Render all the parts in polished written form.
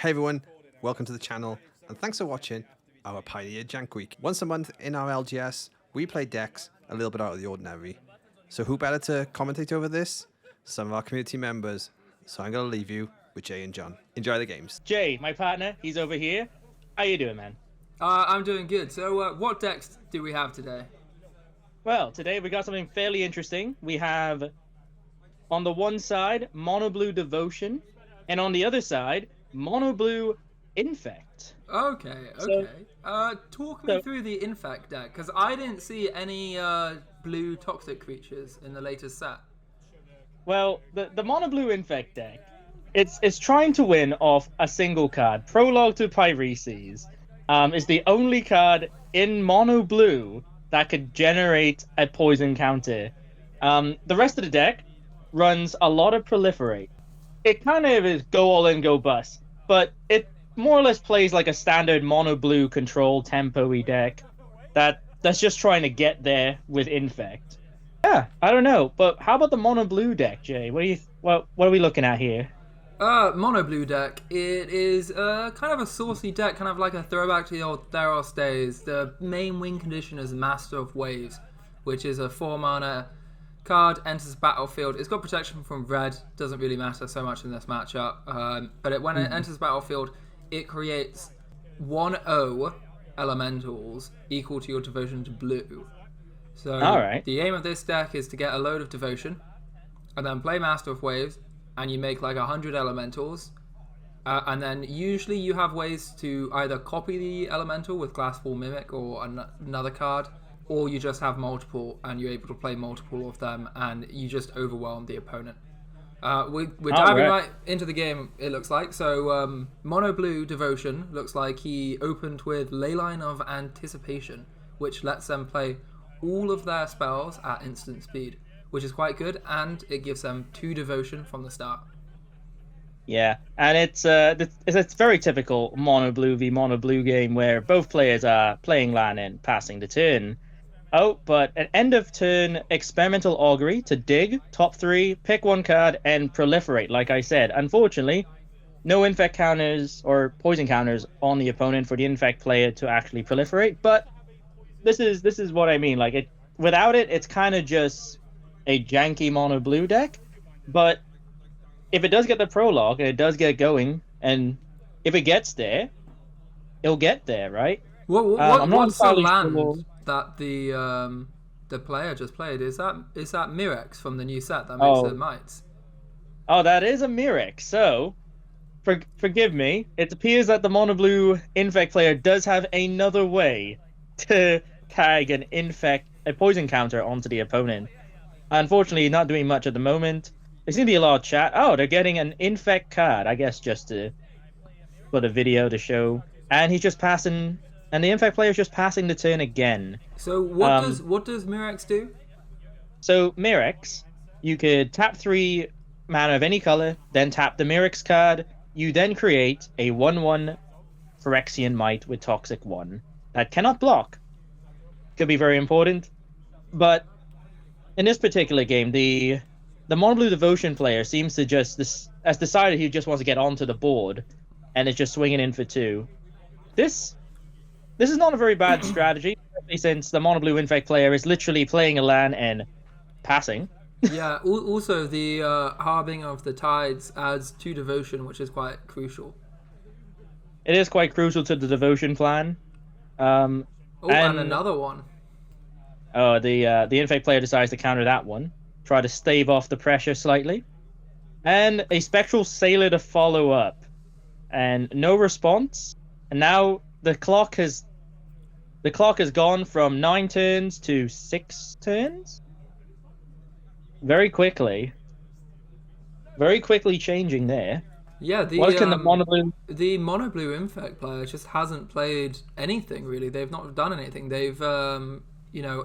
Hey everyone, welcome to the channel, and thanks for watching our Pioneer Jank Week. Once a month in our LGS, we play decks a little bit out of the ordinary. So who better to commentate over this? Some of our community members. So I'm going to leave you with Jay and John. Enjoy the games. Jay, my partner, he's over here. How you doing, man? I'm doing good. So, what decks do we have today? Well, today we got something fairly interesting. We have, on the one side, Mono Blue Devotion, and on the other side, Mono Blue Infect. Okay. Talk me through the Infect deck, because I didn't see any blue toxic creatures in the latest set. Well, the Mono Blue Infect deck, it's trying to win off a single card. Prologue to Pyreses is the only card in Mono Blue that could generate a poison counter. The rest of the deck runs a lot of Proliferate. It kind of is go all in, go bust, but it more or less plays like a standard Mono Blue control tempo-y deck that's just trying to get there with Infect. Yeah, I don't know, but how about the Mono Blue deck, Jay? What are we looking at here? Mono Blue deck. It is kind of a saucy deck, kind of like a throwback to the old Theros days. The main win condition is Master of Waves, which is a 4-mana card, enters the battlefield. It's got protection from red, doesn't really matter so much in this matchup. But when it enters the battlefield, it creates 1/0 elementals equal to your devotion to blue. So the aim of this deck is to get a load of devotion, and then play Master of Waves, and you make like 100 elementals, and then usually you have ways to either copy the elemental with Glassfall Mimic or another card, or you just have multiple and you're able to play multiple of them and you just overwhelm the opponent. We're diving right into the game, it looks like. So Mono Blue Devotion looks like he opened with Leyline of Anticipation, which lets them play all of their spells at instant speed, which is quite good, and it gives them 2 devotion from the start. Yeah, and it's very typical Mono Blue v Mono Blue game where both players are playing land and passing the turn. Oh, but at end of turn, Experimental Augury to dig, top 3, pick 1 card, and proliferate, like I said. Unfortunately, no Infect counters or poison counters on the opponent for the Infect player to actually proliferate, but this is what I mean. Like, without it, it's kind of just a janky Mono Blue deck, but if it does get the prologue and it does get going, and if it gets there, it'll get there, right? What's the land that the player just played? Is that Mirex from the new set that makes the mites? Oh, that is a Mirex. So, forgive me. It appears that the Mono Blue Infect player does have another way to tag a poison counter onto the opponent. Unfortunately, not doing much at the moment. There seems to be a lot of chat. Oh, they're getting an Infect card, I guess, just for the video to show. And he's just passing, and the Infect player is just passing the turn again. So what does Mirex do? So Mirex, you could tap 3 mana of any color, then tap the Mirex card. You then create a 1/1 Phyrexian Might with Toxic 1 that cannot block. Could be very important, but in this particular game, the Mono Blue Devotion player seems to has decided he just wants to get onto the board, and is just swinging in for 2. This is not a very bad strategy, since the Mono Blue Infect player is literally playing a land and passing. Yeah. Also, the Harbing of the Tides adds 2 devotion, which is quite crucial. It is quite crucial to the devotion plan. And another one. Oh, the Infect player decides to counter that one. Try to stave off the pressure slightly. And a Spectral Sailor to follow up. And no response. And now the clock has gone from 9 turns to 6 turns. Very quickly changing there. Yeah, the Mono Blue Infect player just hasn't played anything really. They've not done anything. They've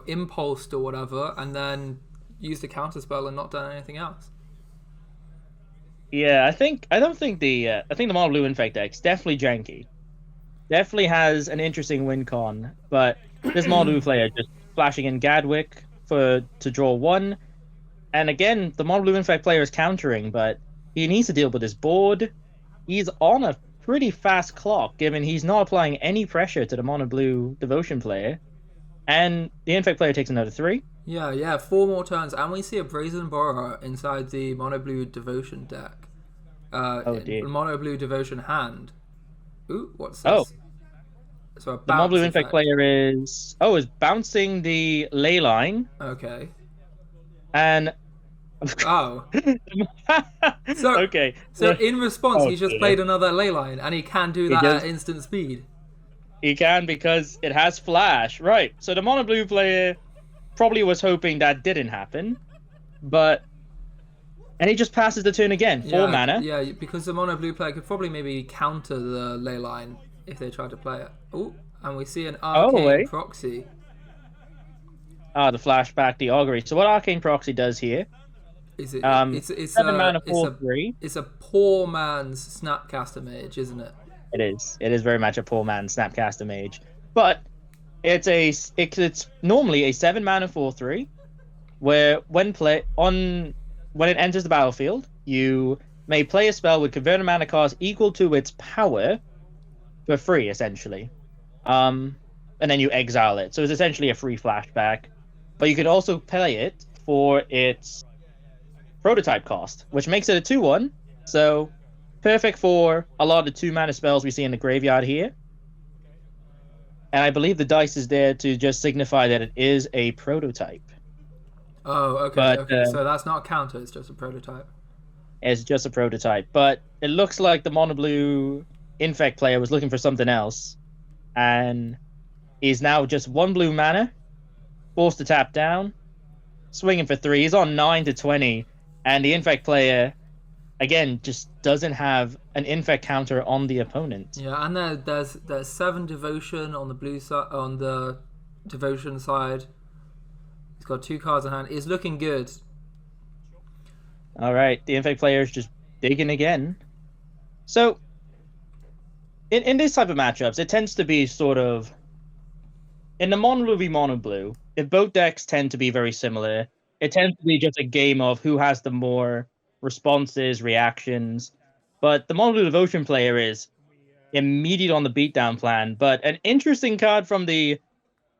impulsed or whatever, and then used a counterspell and not done anything else. Yeah, I think the Mono Blue Infect deck's definitely janky. Definitely has an interesting win con, but this Mono Blue player just flashing in Gadwick to draw 1, and again the Mono Blue Infect player is countering, but he needs to deal with his board. He's on a pretty fast clock, given he's not applying any pressure to the mono blue devotion player, and the Infect player takes another 3. Yeah, 4 more turns, and we see a Brazen Borrower inside the mono blue devotion deck. Oh dear. Mono blue devotion hand. Ooh, what's this? Oh. So a The mono blue bounce Infect effect. player is bouncing the ley line, Okay. and Oh. So, okay. So in response, Oh, he just dear. played another ley line, and he can do that does. at instant speed. He can because it has flash, right? So the mono blue player probably was hoping that didn't happen, and he just passes the turn again. 4 mana. Yeah, because the mono blue player could probably maybe counter the ley line if they tried to play it. Oh, and we see an arcane wait. proxy. The flashback, the augury. So what arcane proxy does here? Is it? It's 7 a mana, it's a 4/3. it's a poor man's Snapcaster Mage, isn't it? It is. It is very much a poor man's Snapcaster Mage, but it's normally a 7 mana 4/3, where when it enters the battlefield, you may play a spell with converted mana cost equal to its power for free, essentially. And then you exile it. So it's essentially a free flashback. But you can also play it for its prototype cost, which makes it a 2/1. So perfect for a lot of the 2 mana spells we see in the graveyard here. And I believe the dice is there to just signify that it is a prototype. Oh, okay. But, Okay. So that's not a counter; it's just a prototype. It's just a prototype. But it looks like the mono blue Infect player was looking for something else, and is now just 1 blue mana, forced to tap down, swinging for 3. He's on 9 to 20, and the Infect player, again, just doesn't have an Infect counter on the opponent. Yeah, and there's 7 devotion on the blue side, on the devotion side. He's got 2 cards in hand. He's looking good. All right, the Infect player is just digging again. So, in this type of matchups, it tends to be sort of, in the mono blue v mono blue, if both decks tend to be very similar, it tends to be just a game of who has the more responses, reactions. But the mono blue devotion player is immediate on the beatdown plan. But an interesting card from the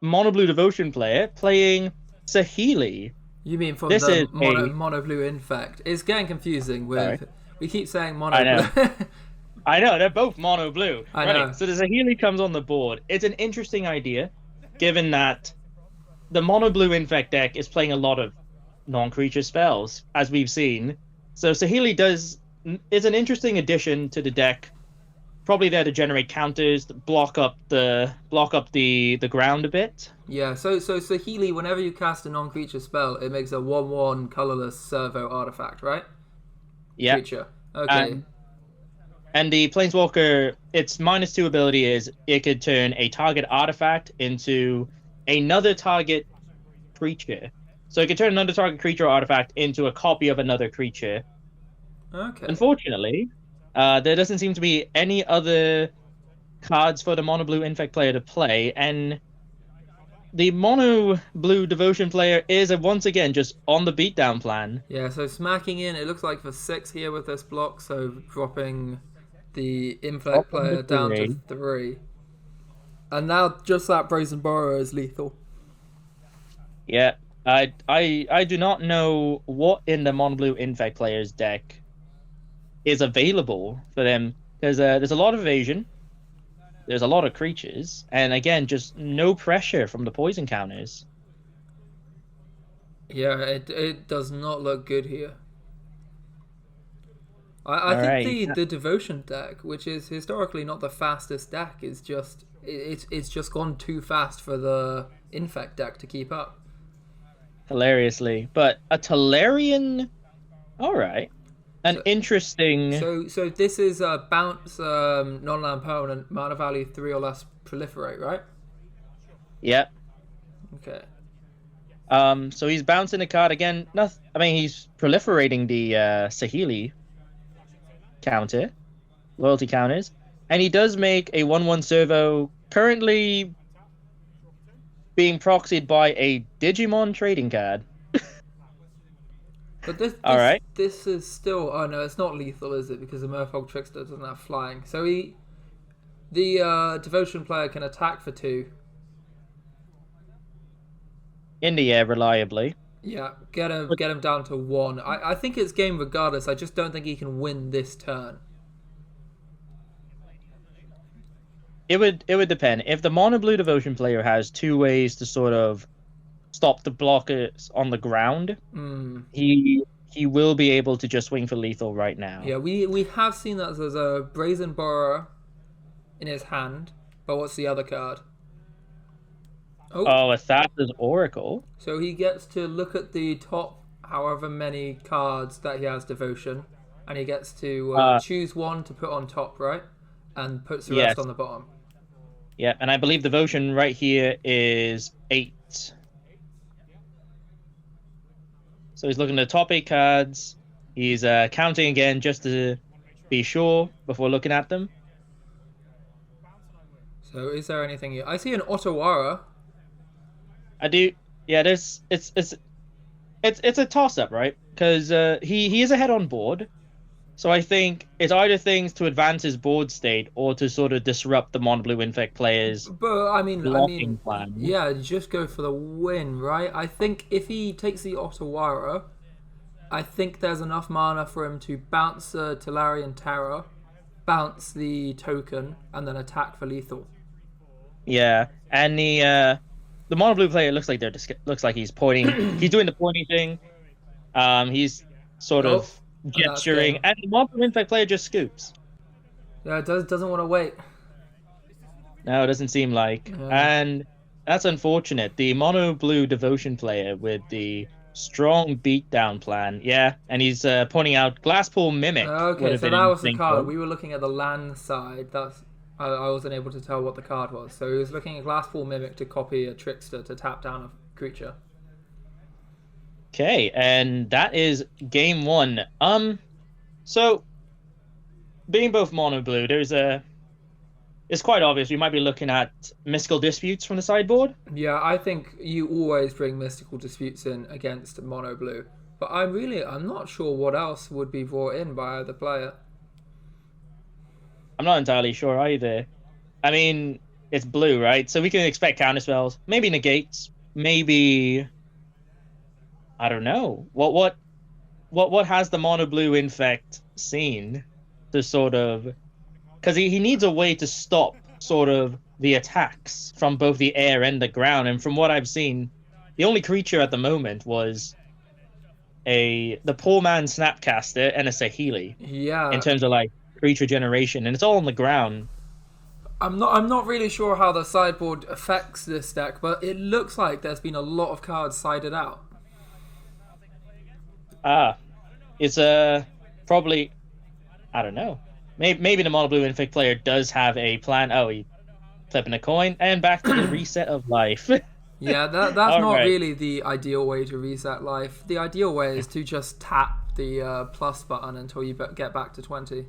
mono blue devotion player playing Saheeli. You mean from This the is mono blue Infect? It's getting confusing with. Sorry. We keep saying mono I know. blue. I know, they're both mono blue. I Right, know. so the Saheeli comes on the board. It's an interesting idea, given that the mono blue Infect deck is playing a lot of non-creature spells, as we've seen. So Saheeli is an interesting addition to the deck. Probably there to generate counters, to block up the ground a bit. Yeah, so Saheeli, whenever you cast a non-creature spell, it makes a 1/1 colorless servo artifact, right? Yeah. Creature. Okay. And the Planeswalker, its -2 ability is it could turn a target artifact into another target creature. So it could turn another target creature or artifact into a copy of another creature. Okay. Unfortunately, there doesn't seem to be any other cards for the mono blue Infect player to play, and the mono blue devotion player is once again just on the beatdown plan. Yeah, so smacking in, it looks like for 6 here with this block, so dropping the Infect player down to 3. And now just that Brazen Borrower is lethal. Yeah, I do not know what in the mono blue Infect player's deck is available for them. There's a lot of evasion. There's a lot of creatures, and again, just no pressure from the poison counters. Yeah, it does not look good here. I think the devotion deck, which is historically not the fastest deck, is just it's just gone too fast for the Infect deck to keep up. Hilariously, but a Tolarian, all right, interesting. So this is a bounce non-land permanent, mana value 3 or less, proliferate, right? Yep. Okay. So he's bouncing a card again. He's proliferating the Saheeli counter, loyalty counters, and he does make a 1/1 servo, currently being proxied by a Digimon trading card. But this All right. this is still. Oh no, it's not lethal, is it? Because the Merfolk Trickster doesn't have flying. So the Devotion player can attack for 2. In the air reliably. Yeah, get him down to 1. I think it's game regardless. I just don't think he can win this turn. It would depend. If the mono blue devotion player has 2 ways to sort of stop the blockers on the ground, he will be able to just swing for lethal right now. Yeah, we have seen that there's a Brazen Borrower in his hand. But what's the other card? Oh, a Thassa's Oracle. So he gets to look at the top however many cards that he has devotion, and he gets to choose one to put on top, right? And puts the rest on the bottom. Yeah, and I believe devotion right here is 8. So he's looking at the top 8 cards. He's counting again just to be sure before looking at them. So is there anything here? I see an Otawara. I do. Yeah, it's a toss up, right? Because he is ahead on board, so I think it's either things to advance his board state or to sort of disrupt the mono blue infect players. But I mean, plan. Yeah, just go for the win, right? I think if he takes the Otawara, I think there's enough mana for him to bounce the Tolarian Terror, bounce the token, and then attack for lethal. Yeah, and the mono blue player looks like he's pointing. He's doing the pointing thing. He's sort of gesturing, and the mono blue infect player just scoops. Yeah, it doesn't want to wait. No, it doesn't seem like, and that's unfortunate. The mono blue devotion player with the strong beatdown plan, and he's pointing out Glasspool Mimic. Okay, so that was the card. We were looking at the land side. I wasn't able to tell what the card was. So he was looking at Glasspool Mimic to copy a Trickster to tap down a creature. Okay, and that is game 1. So being both mono blue, it's quite obvious we might be looking at Mystical Disputes from the sideboard. Yeah, I think you always bring Mystical Disputes in against mono blue. But I'm not sure what else would be brought in by either player. I'm not entirely sure either. I mean, it's blue, right? So we can expect counterspells, maybe negates, maybe I don't know. What has the mono blue infect seen to sort of, because he needs a way to stop sort of the attacks from both the air and the ground, and from what I've seen, the only creature at the moment was the poor man Snapcaster and a Saheeli. Yeah. In terms of like creature generation, and it's all on the ground. I'm not really sure how the sideboard affects this deck, but it looks like there's been a lot of cards sided out. It's probably, I don't know. Maybe the mono blue infect player does have a plan. Oh, he flipping a coin and back to the reset of life. Yeah, that's not really the ideal way to reset life. The ideal way is to just tap the plus button until you get back to 20.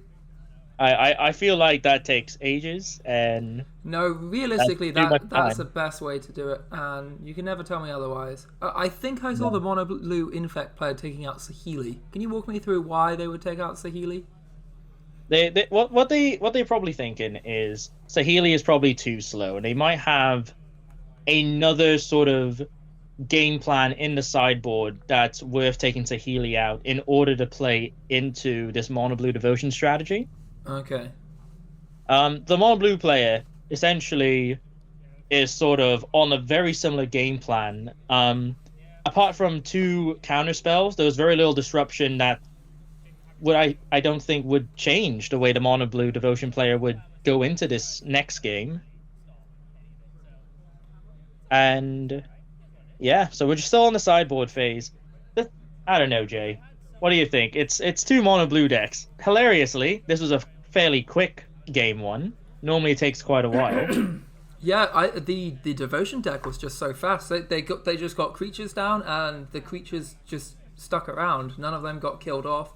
I feel like that takes ages, and no, realistically, that's the best way to do it, and you can never tell me otherwise. I think I saw the mono blue infect player taking out Saheeli. Can you walk me through why they would take out Saheeli? What they're probably thinking is Saheeli is probably too slow, and they might have another sort of game plan in the sideboard that's worth taking Saheeli out in order to play into this mono blue devotion strategy. Okay. The mono blue player essentially is sort of on a very similar game plan. Apart from 2 counter spells, there was very little disruption that I don't think would change the way the mono blue devotion player would go into this next game. And so we're just still on the sideboard phase. I don't know, Jay. What do you think? It's 2 mono blue decks. Hilariously, this was a fairly quick game 1. Normally it takes quite a while. Yeah, the devotion deck was just so fast. They just got creatures down, and the creatures just stuck around. None of them got killed off.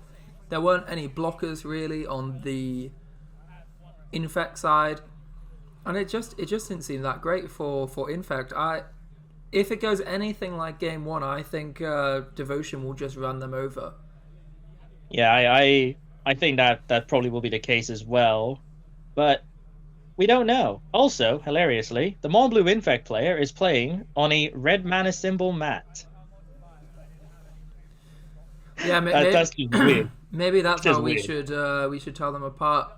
There weren't any blockers really on the infect side, and it just didn't seem that great for infect. if it goes anything like game one, I think Devotion will just run them over. Yeah, I think that probably will be the case as well, but we don't know. Also, hilariously, the Mon Blue Infect player is playing on a red mana symbol mat. Yeah, That's just weird. maybe that's Just how we weird. we should tell them apart.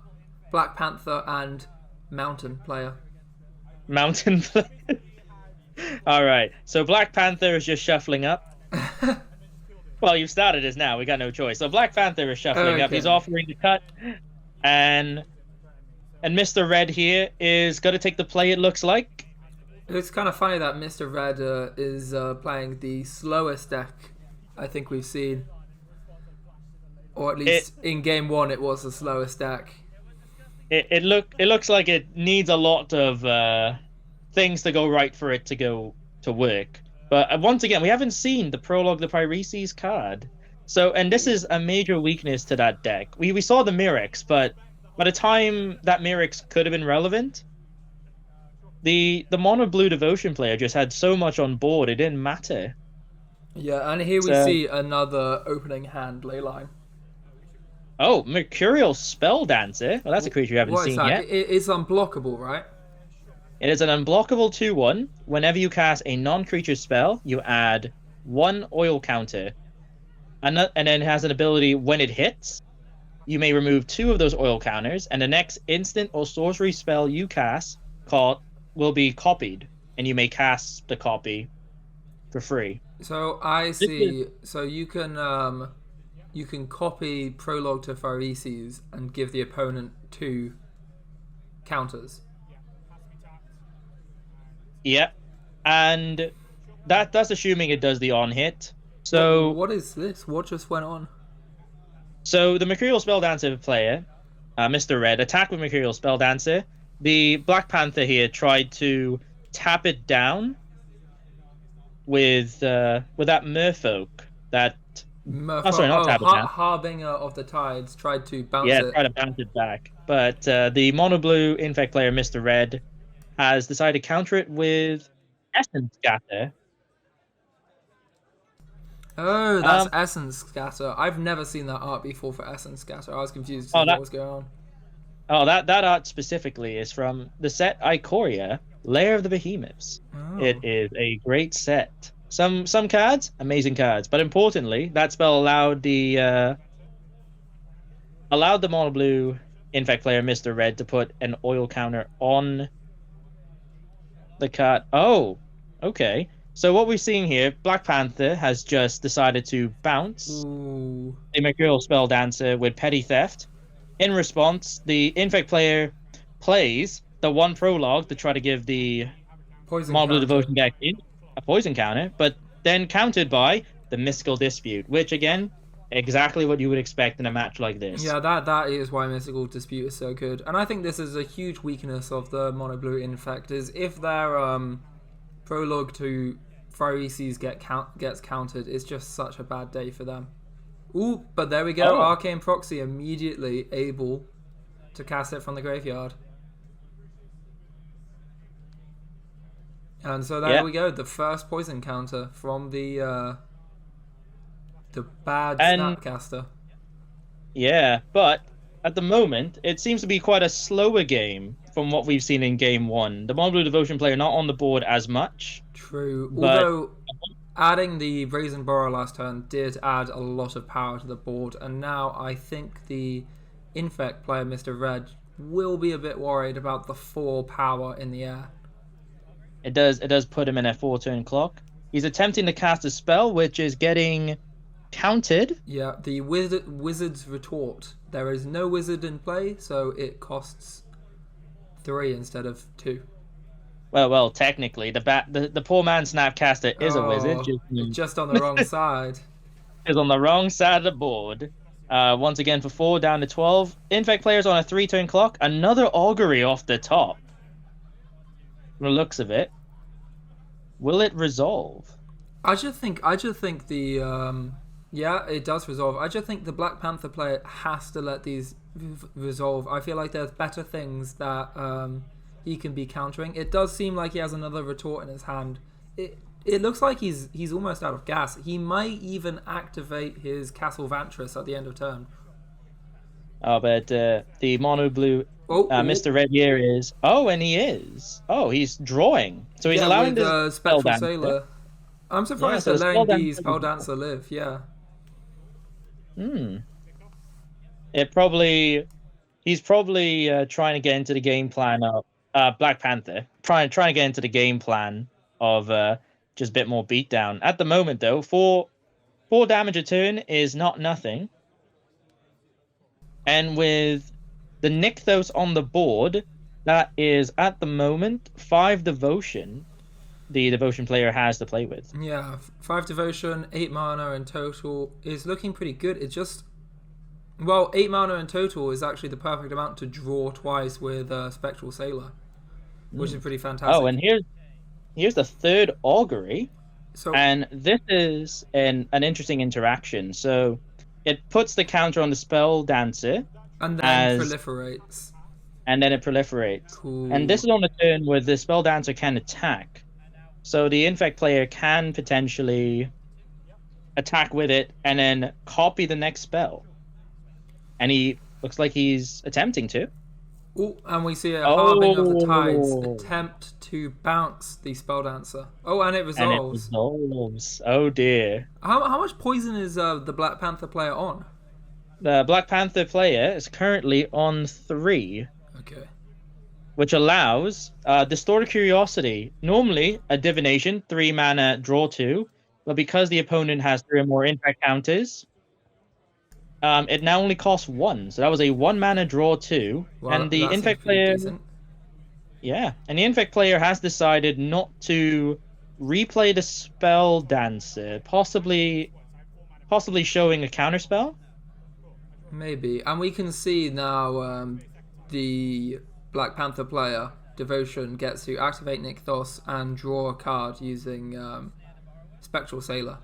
Black Panther and Mountain player. Mountain player. All right, so Black Panther is just shuffling up. Well, you've started us now. We got no choice. So Black Panther is shuffling up. He's Okay. offering to cut, and Mr. Red here is going to take the play. It looks like. It's kind of funny that Mr. Red is playing the slowest deck I think we've seen. Or at least in game one, it was the slowest deck. It looks like it needs a lot of things to go right for it to work. But once again, we haven't seen the Prologue the Pyreses card. So, and this is a major weakness to that deck. We saw the Mirrex, but by the time that Mirrex could have been relevant, the Mono Blue Devotion player just had so much on board, it didn't matter. Yeah, and here we So- see another opening hand leyline. Oh, Mercurial Spell Dancer. Well, that's a creature you haven't What is seen that? yet. It's unblockable, right? It is an unblockable 2/1. Whenever you cast a non-creature spell, you add 1 oil counter. And then it has an ability, when it hits, you may remove 2 of those oil counters, and the next instant or sorcery spell you cast will be copied, and you may cast the copy for free. So I see. So you can copy Prologue to Phyreses and give the opponent 2 counters. Yep. And that's assuming it does the on-hit. So What is this? What just went on? So the Mercurial Spelldancer player, Mr. Red, attacked with Mercurial Spelldancer. The Black Panther here tried to tap it down with that Merfolk. That sorry, not tap it down. Harbinger of the Tides tried to bounce Yeah, it. try to bounce it back. But the Mono Blue Infect player, Mr. Red, has decided to counter it with Essence Scatter. Oh, that's Essence Scatter. I've never seen that art before for Essence Scatter. I was confused as to what was going on. Oh, that art specifically is from the set Ikoria, Lair of the Behemoths. Oh. It is a great set. Some cards, amazing cards, but importantly, that spell allowed the Mono Blue Infect player, Mr. Red, to put an oil counter on the card. Oh, okay. So what we're seeing here, Black Panther has just decided to bounce Ooh. the Mercurial Spelldancer with Petty Theft. In response, the Infect player plays the 1 Prologue to try to give the Poison Mono Blue counter. Devotion deck a poison counter, but then countered by the Mystical Dispute, which again, exactly what you would expect in a match like this. Yeah, that is why Mystical Dispute is so good. And I think this is a huge weakness of the Mono Blue Infect, is if their Prologue to Phyreses gets countered, it's just such a bad day for them. Ooh, but there we go. Oh. Arcane Proxy immediately able to cast it from the graveyard. And so there we go. The first poison counter from the bad Snapcaster. Yeah, but at the moment, it seems to be quite a slower game from what we've seen in game 1. The Mono Blue Devotion player not on the board as much. True. But- Although adding the Brazen Borrow last turn did add a lot of power to the board, and now I think the Infect player, Mr. Red, will be a bit worried about the 4 power in the air. It does put him in a 4-turn clock. He's attempting to cast a spell, which is getting counted. Yeah, the Wizard's Retort. There is no wizard in play, so it costs 3 instead of 2. Well, technically, the poor man Snapcaster is a wizard. Just on the wrong side. Is on the wrong side of the board. Once again, for 4 down to 12. Infect players on a 3-turn clock. Another Augury off the top. From the looks of it. Will it resolve? I just think the yeah, it does resolve. I just think the Black Panther player has to let these resolve. I feel like there's better things that he can be countering. It does seem like he has another retort in his hand. it looks like he's almost out of gas. He might even activate his Castle Vantress at the end of turn. Oh, but the mono blue Oh, Mr. Red here is. Oh, and he is. Oh, he's drawing. So he's yeah, allowing with this Spectral Spell Dancer. Sailor. I'm surprised so they're the letting Spell the Dancer- Spell Dancer live. Yeah. Hmm. It probably. He's probably trying to get into the game plan of Black Panther. Trying to get into the game plan of just a bit more beatdown. At the moment, though, four damage a turn is not nothing. And with the Nykthos on the board, that is at the moment 5 devotion. The devotion player has to play with. Yeah, 5 devotion, 8 mana in total is looking pretty good. It just, well, 8 mana in total is actually the perfect amount to draw twice with Spectral Sailor, which is pretty fantastic. Oh, and here's the third augury, so and this is an interesting interaction. So it puts the counter on the Spell Dancer, and then as- proliferates. and then it proliferates. Cool. And this is on a turn where the Spell Dancer can attack. So the Infect player can potentially attack with it and then copy the next spell. And he looks like he's attempting to. Ooh, and we see a Harbing of the Tides Oh. attempt to bounce the Spell Dancer. Oh, and it And it resolves. resolves. Oh dear. How much poison is the Black Panther player on? The Black Panther player is currently on 3, Okay. which allows Distorted Curiosity. Normally, a Divination, 3 mana, draw 2. But because the opponent has 3 or more Infect counters, it now only costs 1. So that was a 1 mana draw 2. Well, And the that seems Infect pretty player... decent. Yeah, and the Infect player has decided not to replay the Spell Dancer, possibly showing a counterspell. Maybe. And we can see now the Black Panther player, Devotion, gets to activate Nykthos and draw a card using Spectral Sailor.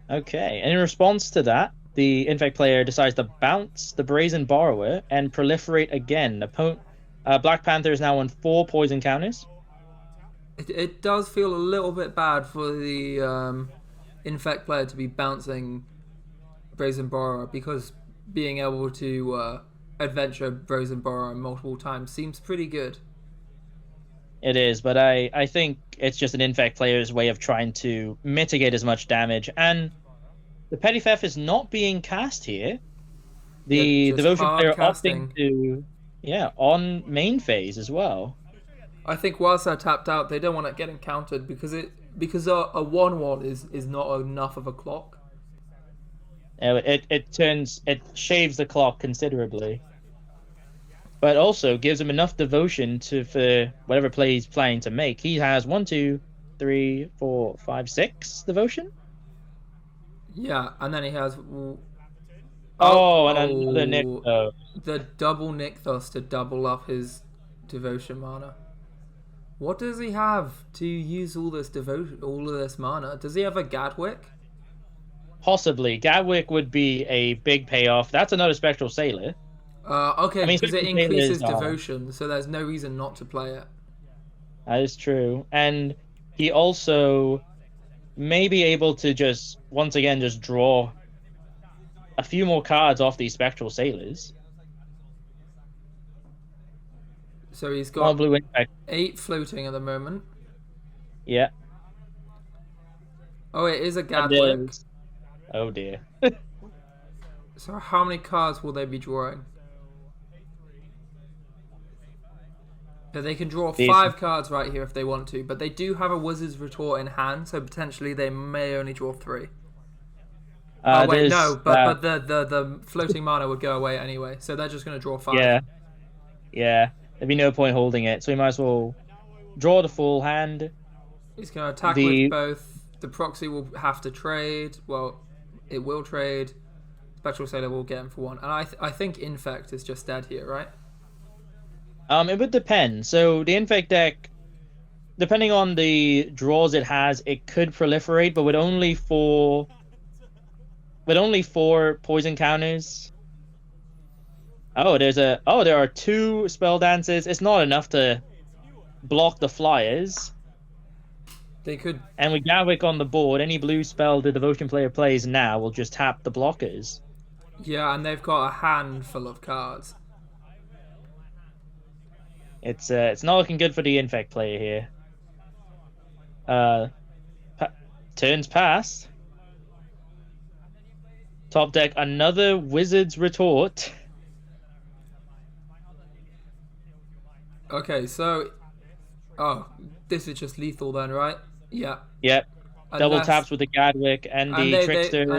Okay, and in response to that, the Infect player decides to bounce the Brazen Borrower and proliferate again. Black Panther is now on 4 poison counters. It does feel a little bit bad for the Infect player to be bouncing Brazen Borrower, because being able to adventure Brazen Borrower multiple times seems pretty good. It is, but I think it's just an Infect player's way of trying to mitigate as much damage. And the Petty Theft is not being cast here. The Yeah, just Devotion hard player casting. opting to, on main phase as well. I think whilst they're tapped out, they don't want it getting countered because a 1/1 is not enough of a clock. It shaves the clock considerably, but also gives him enough devotion for whatever play he's planning to make. He has 1, 2, 3, 4, 5, 6 devotion. Yeah, and then he has. And another Nykthos. The double Nykthos to double up his devotion mana. What does he have to use all this devotion, all of this mana? Does he have a Gadwick? Possibly, Gadwick would be a big payoff. That's another Spectral Sailor. Okay, I mean, because it Spectral Sailor increases is, devotion, so there's no reason not to play it. That is true, and he also may be able to just once again just draw a few more cards off these Spectral Sailors. So he's All got blue Infect. 8 floating at the moment. Yeah. Oh, it is a And Gadwick. there's- Oh dear. So how many cards will they be drawing? So they can draw These- 5 cards right here if they want to, but they do have a Wizard's Retort in hand, so potentially they may only draw 3. Oh wait, there's, no, but the floating mana would go away anyway, so they're just going to draw 5. Yeah. There'd be no point holding it, so we might as well draw the full hand. He's going to attack The- with both. The proxy will have to trade. Well, it will trade. Spectral Sailor will get him for 1. And I think Infect is just dead here, right? It would depend. So the Infect deck, depending on the draws it has, it could proliferate, but with only 4 poison counters. There are 2 spell dances. It's not enough to block the flyers. They could. And with Gadwick on the board, any blue spell the devotion player plays now will just tap the blockers. Yeah, and they've got a handful of cards. It's not looking good for the Infect player here. Turns past. Top deck, another Wizard's Retort. Okay, so... Oh, this is just lethal then, right? Yeah. Yep. Double Unless- taps with the Gadwick and the they- Trickster.